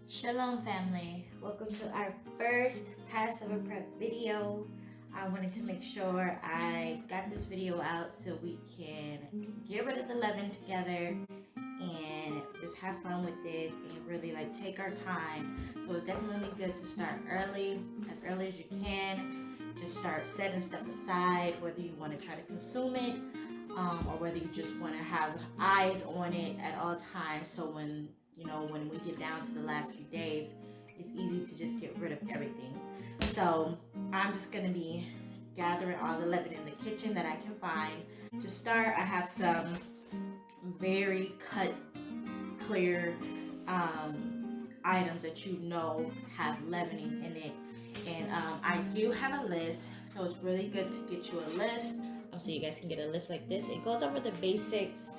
Shalom family, welcome to our first Passover prep video. I wanted to make sure I got this video out so we can get rid of the leaven together and just have fun with it and really take our time. So it's definitely good to start early as you can. Just start setting stuff aside, whether you want to try to consume it or whether you just want to have eyes on it at all times. So when we get down to the last few days, it's easy to just get rid of everything. So I'm just gonna be gathering all the leaven in the kitchen that I can find. To start, I have some very cut, clear items that have leavening in it. And I do have a list, so it's really good to get you a list so you guys can get a list like this. It goes over the basics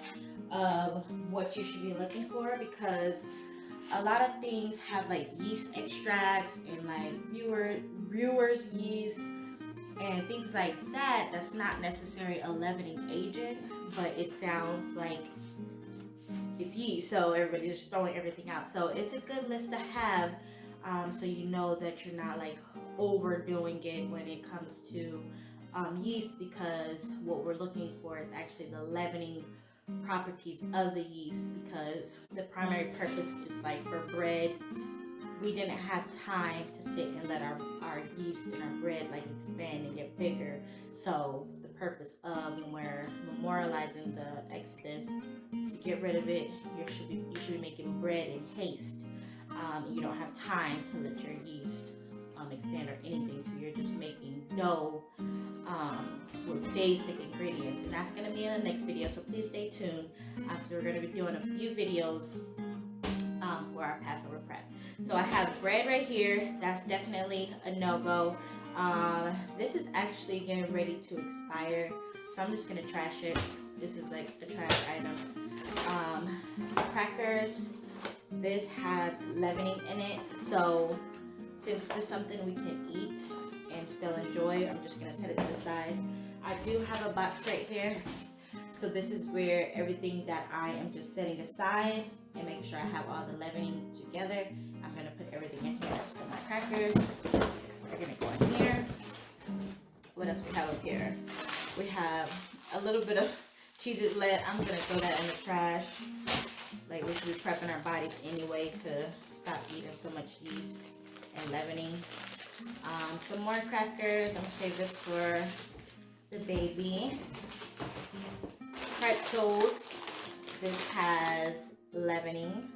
of what you should be looking for, because a lot of things have yeast extracts and brewer's yeast and things like that. That's not necessarily a leavening agent, but it sounds like it's yeast, so everybody's just throwing everything out. So it's a good list to have, so you know that you're not overdoing it when it comes to yeast, because what we're looking for is actually the leavening properties of the yeast, because the primary purpose is for bread. We didn't have time to sit and let our yeast in our bread expand and get bigger. So the purpose of when we're memorializing the Exodus is to get rid of it. You should be making bread in haste. You don't have time to let your yeast expand or anything, so you're just making dough with basic ingredients, and that's going to be in the next video, so please stay tuned, because we're going to be doing a few videos for our Passover prep. So I have bread right here. That's definitely a no-go. This is actually getting ready to expire, so I'm just going to trash it. This is a trash item. Crackers, this has leavening in it, so since this is something we can eat and still enjoy, I'm just going to set it to the side. I do have a box right here, so this is where everything that I am just setting aside and making sure I have all the leavening together. I'm going to put everything in here. So my crackers are going to go in here. What else we have up here? We have a little bit of Cheez-It left. I'm going to throw that in the trash. We should be prepping our bodies anyway to stop eating so much yeast and leavening. Some more crackers. I'm going to save this for the baby. Pretzels. This has leavening.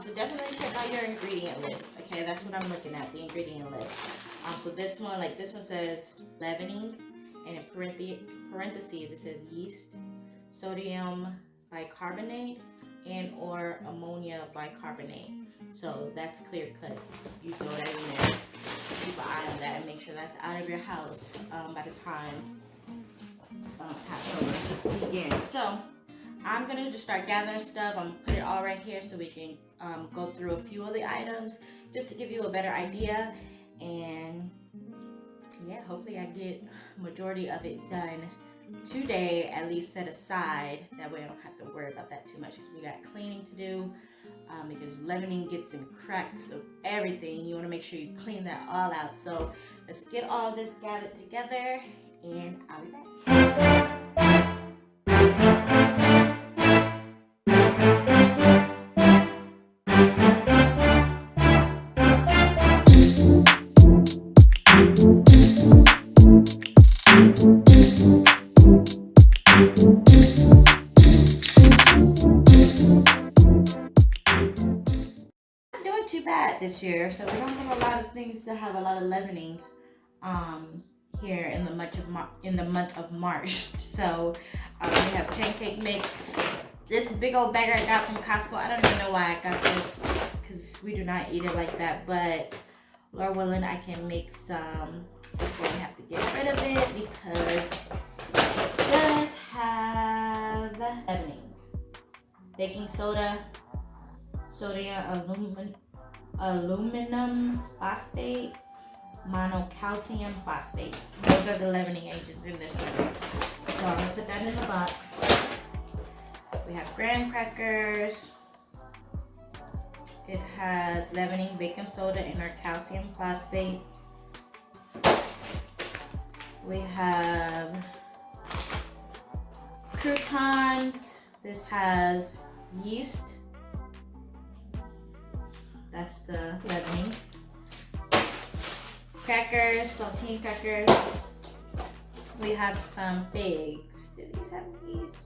So definitely check out your ingredient list. Okay, that's what I'm looking at, the ingredient list. So this one, this one says leavening, and in parentheses it says yeast, sodium bicarbonate, and or ammonia bicarbonate. So that's clear cut. You throw that in there. Keep an eye on that and make sure that's out of your house by the time Passover begins. So I'm gonna just start gathering stuff. I'm gonna put it all right here so we can go through a few of the items just to give you a better idea. And yeah, hopefully I get majority of it done today, at least set aside. That way I don't have to worry about that too much, because we got cleaning to do, because leavening gets in cracks of everything. You want to make sure you clean that all out. So let's get all this gathered together and I'll be back. This year, so we don't have a lot of things to have a lot of leavening here in the month of March. So we have pancake mix. This big old bag I got from Costco. I don't even know why I got this, because we do not eat it like that, but Lord willing I can make some before we have to get rid of it, because it does have leavening. Baking soda, sodium aluminum phosphate, monocalcium phosphate. Those are the leavening agents in this one. So I'm gonna put that in the box. We have graham crackers, It has leavening, baking soda, and our calcium phosphate. We have croutons. This has yeast. That's the leavening. Crackers, saltine crackers. We have some figs. Do these have yeast?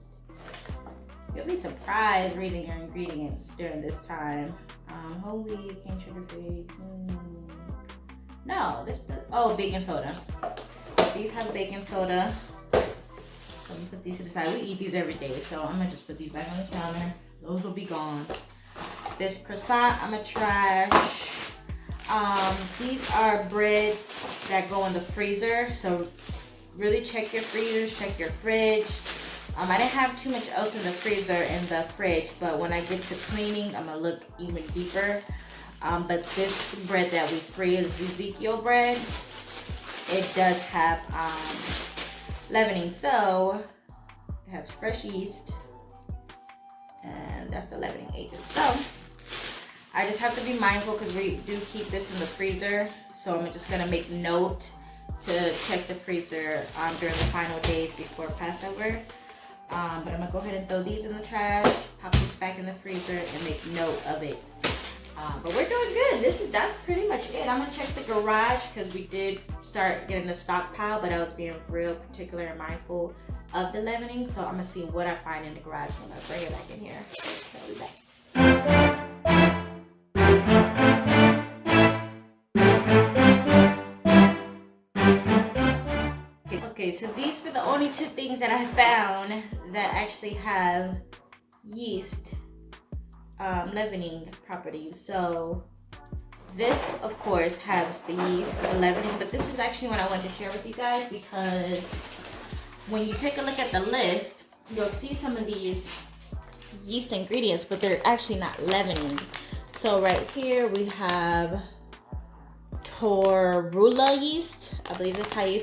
You'll be surprised reading your ingredients during this time. Whole wheat, cane sugar free. No, this does. Oh, baking soda. These have baking soda. So let me put these to the side. We eat these every day, so I'm gonna just put these back on the counter. Those will be gone. This croissant, I'm gonna trash. These are bread that go in the freezer, so really check your freezers, check your fridge. I didn't have too much else in the freezer and the fridge, but when I get to cleaning, I'm gonna look even deeper. But this bread that we freeze is Ezekiel bread. It does have leavening, so it has fresh yeast, and that's the leavening agent. So I just have to be mindful because we do keep this in the freezer. So I'm just gonna make note to check the freezer during the final days before Passover. But I'm gonna go ahead and throw these in the trash, pop this back in the freezer, and make note of it. But we're doing good. That's pretty much it. I'm gonna check the garage because we did start getting a stockpile, but I was being real particular and mindful of the leavening. So I'm gonna see what I find in the garage when I bring it back in here. So I'll be back. Okay, so these were the only two things that I found that actually have yeast leavening properties. So this, of course, has the leavening, but this is actually what I wanted to share with you guys, because when you take a look at the list, you'll see some of these yeast ingredients, but they're actually not leavening. So right here we have torula yeast. I believe that's how you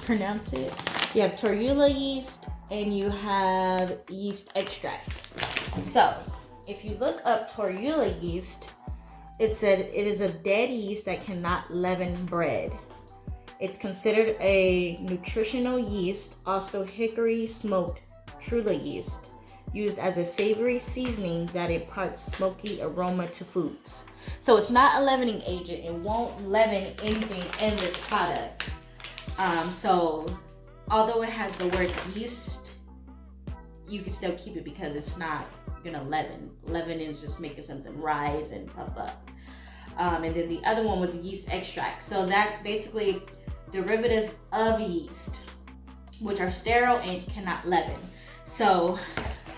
pronounce it. You have torula yeast and you have yeast extract. So if you look up torula yeast, it said it is a dead yeast that cannot leaven bread. It's considered a nutritional yeast, also hickory smoked trula yeast, used as a savory seasoning that imparts smoky aroma to foods. So it's not a leavening agent. It won't leaven anything in this product. So although it has the word yeast, you can still keep it because it's not gonna leaven. Leavening is just making something rise and puff up. And then the other one was yeast extract. So that's basically derivatives of yeast, which are sterile and cannot leaven. So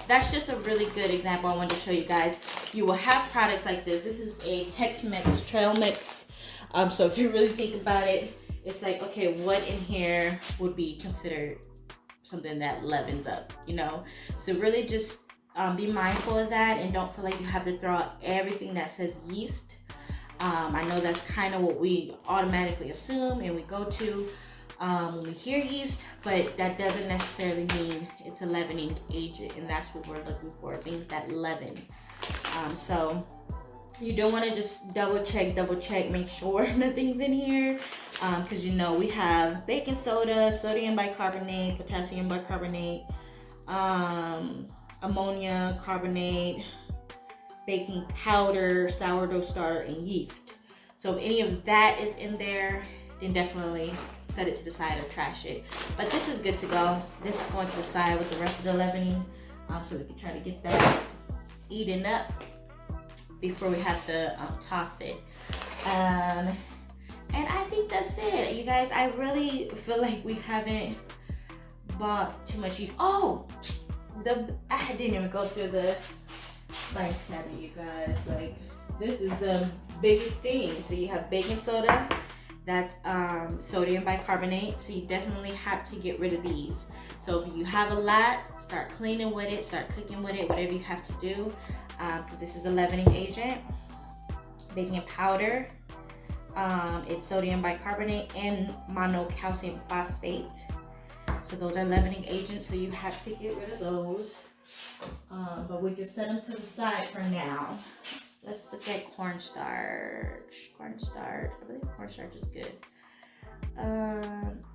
that's just a really good example I wanted to show you guys. You will have products like this. This is a Tex-Mex trail mix. So if you really think about it, it's like, okay, what in here would be considered something that leavens up, you know? So really just be mindful of that, and don't feel like you have to throw out everything that says yeast. I know that's kind of what we automatically assume and we go to when we hear yeast, but that doesn't necessarily mean it's a leavening agent, and that's what we're looking for, things that leaven. So you don't want to just double check, make sure nothing's in here, because you know we have baking soda, sodium bicarbonate, potassium bicarbonate, ammonia carbonate, baking powder, sourdough starter, and yeast. So if any of that is in there, then definitely set it to the side or trash it. But this is good to go. This is going to the side with the rest of the leavening, so we can try to get that eaten up before we have to toss it. And I think that's it, you guys. I really feel like we haven't bought too much yeast. Oh, I didn't even go through the spice cabinet, you guys. Like, this is the biggest thing. So you have baking soda, that's sodium bicarbonate, so you definitely have to get rid of these. So if you have a lot, start cleaning with it, start cooking with it, whatever you have to do, because this is a leavening agent. Baking powder, it's sodium bicarbonate and monocalcium phosphate. So those are leavening agents, so you have to get rid of those. But we can set them to the side for now. Let's look get cornstarch. Cornstarch. I believe cornstarch is good.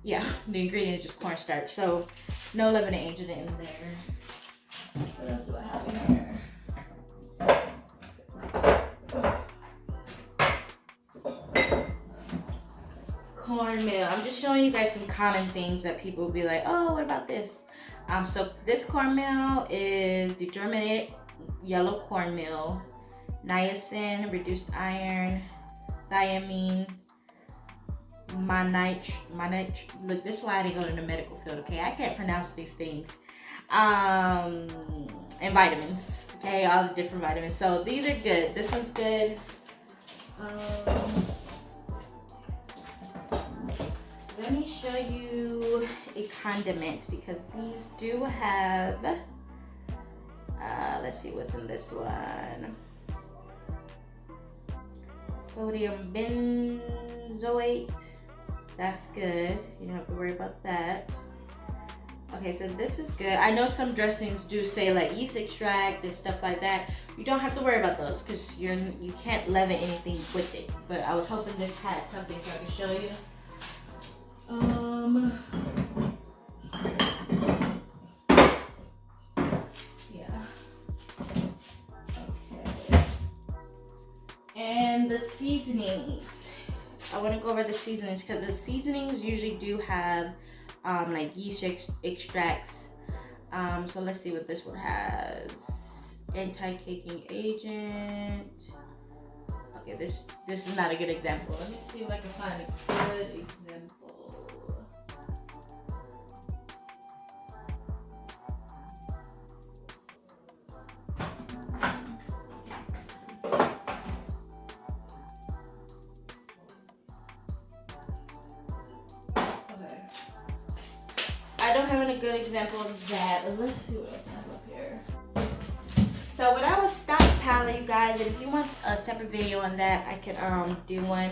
Yeah, the ingredient is just cornstarch. So no leavening agent in there. What else do I have in here? Cornmeal. I'm just showing you guys some common things that people will be like, oh, what about this? So this cornmeal is degerminated yellow cornmeal, niacin, reduced iron, thiamine, look, this is why I didn't go to the medical field, okay? I can't pronounce these things. And vitamins, okay? All the different vitamins. So these are good. This one's good. Let me show you a condiment because these do have, let's see what's in this one. Sodium benzoate. That's good. You don't have to worry about that. Okay, so this is good. I know some dressings do say like yeast extract and stuff like that. You don't have to worry about those because you can't leaven anything with it. But I was hoping this had something so I could show you. Yeah. Okay. And the seasonings. I want to go over the seasonings because the seasonings usually do have like yeast extracts. So let's see what this one has. Anti-caking agent. Okay, this is not a good example. Let me see if I can find a good example. I don't have any good example of that, but let's see what else I have up here. So when I was stockpiling, you guys, and if you want a separate video on that, I could do one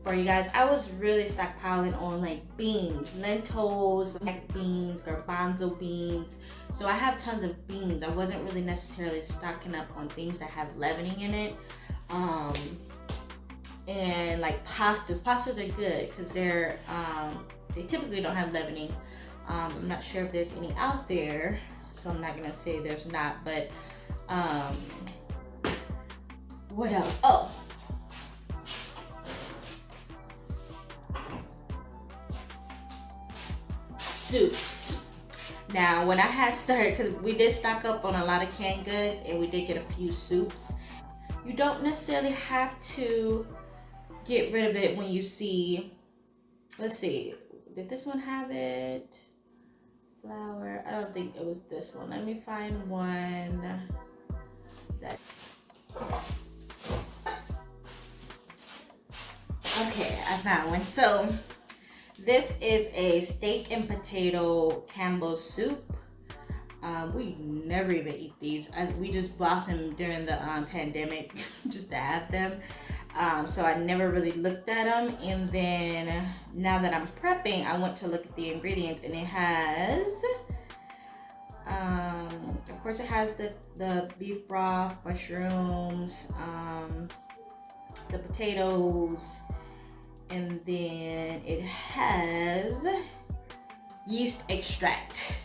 for you guys. I was really stockpiling on like beans, lentils, black beans, garbanzo beans. So I have tons of beans. I wasn't really necessarily stocking up on things that have leavening in it. And like pastas. Pastas are good because they typically don't have leavening. I'm not sure if there's any out there, so I'm not gonna say there's not, but what else? Oh, soups. Now when I had started, because we did stock up on a lot of canned goods and we did get a few soups, you don't necessarily have to get rid of it when you see, let's see, did this one have it? Flour, I don't think it was this one. Let me find one that, okay, I found one. So this is a steak and potato Campbell's soup. We never even eat these. We just bought them during the pandemic just to have them. So I never really looked at them, and then now that I'm prepping, I went to look at the ingredients, and it has, of course it has the beef broth, mushrooms, the potatoes, and then it has yeast extract.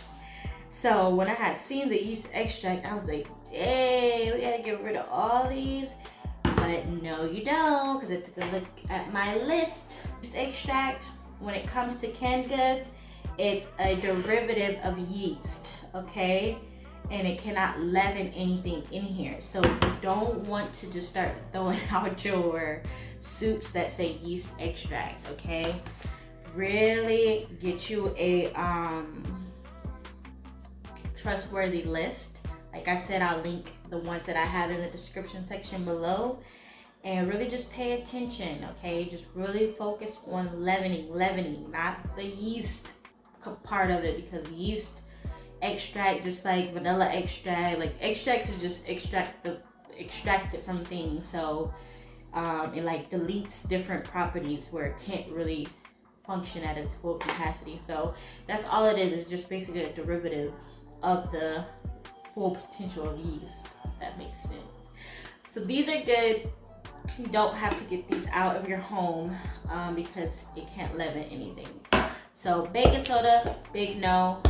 So when I had seen the yeast extract, I was like, hey, we gotta get rid of all these. But no, you don't, because I took a look at my list. Yeast extract, when it comes to canned goods, it's a derivative of yeast, okay? And it cannot leaven anything in here. So you don't want to just start throwing out your soups that say yeast extract, okay? Really get you a trustworthy list. Like I said, I'll link the ones that I have in the description section below, and really just pay attention, okay? Just really focus on leavening, not the yeast part of it, because yeast extract, just like vanilla extract, like extracts is just extracted from things, so it like deletes different properties where it can't really function at its full capacity. So that's all it is. It's just basically a derivative of the full potential of yeast, if that makes sense. So these are good. You don't have to get these out of your home because it can't leaven anything. So baking soda, big no.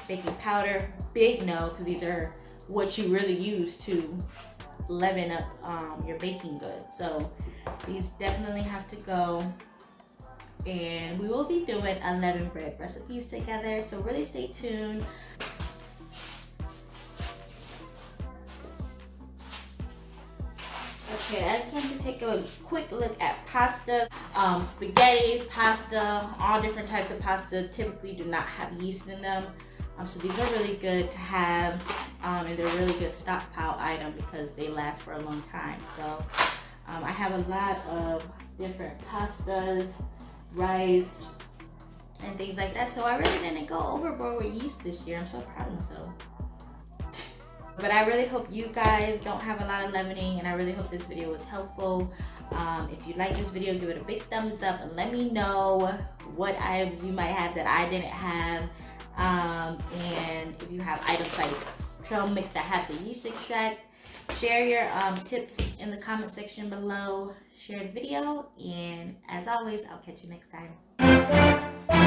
Baking powder, big no, because these are what you really use to leaven up your baking goods. So these definitely have to go. And we will be doing unleavened bread recipes together, so really stay tuned. Okay, I just wanted to take a quick look at pasta. Spaghetti, pasta, all different types of pasta typically do not have yeast in them. So these are really good to have, and they're really good stockpile item because they last for a long time. So I have a lot of different pastas, rice, and things like that. So I really didn't go overboard with yeast this year. I'm so proud of myself. But I really hope you guys don't have a lot of leavening, and I really hope this video was helpful. If you like this video, give it a big thumbs up and let me know what items you might have that I didn't have. And if you have items like trail mix that have the yeast extract, share your tips in the comment section below. Share the video, and as always, I'll catch you next time.